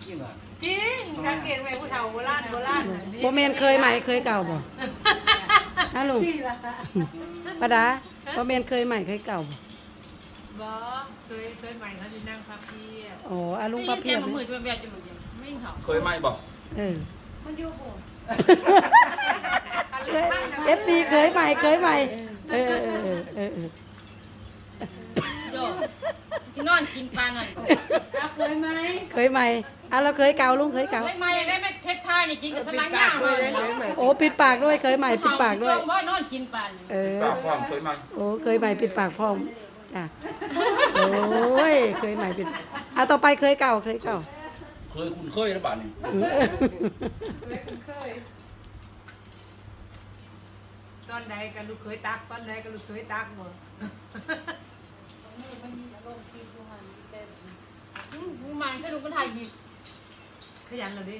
จริงเหรอ จริงการเกณฑ์ไว้ผู้เฒ่าโบราณโบเมนเคยใหม่เคยเก่าบ่ฮัลโหลปะดาโบเมนเคยใหม่เคยเก่าบ่ บ่เคยใหม่เขาจะนั่งพับเพียบ โอ้อาลุงป้าเพียบ มือจะเป็นแบบจะเหมือนไม่เห่า เคยไหมบอก มันอยู่บ่ เอฟซีเคยใหม่เคยใหม่เออ โยที่นอนกินปลาหน่อย เคยไหม เคยใหม่เราเคยเก่าลุงเคยเก่า ไม่ไม่ได้ไม่เทศท่านี่กินกับสลังย่างเลย โอ้ปิดปากด้วยเคยใหม่ปิดปากด้วย ว่านอนกินปลา ปากความเคยไหม โอ้เคยใหม่ปิดปากพร้อมจ้ะโอ้ยเคยใหม่ปิดต่อไปเคยเก่าเคยเก่า เคยคุณเคยหรือเปล่านี่ เคยตอนใดกันลูกเคยตักตอนใดกันลูกเคยตักหมด มันแค่ดูก็ถ่ายหยิบ ขยันเลยดิ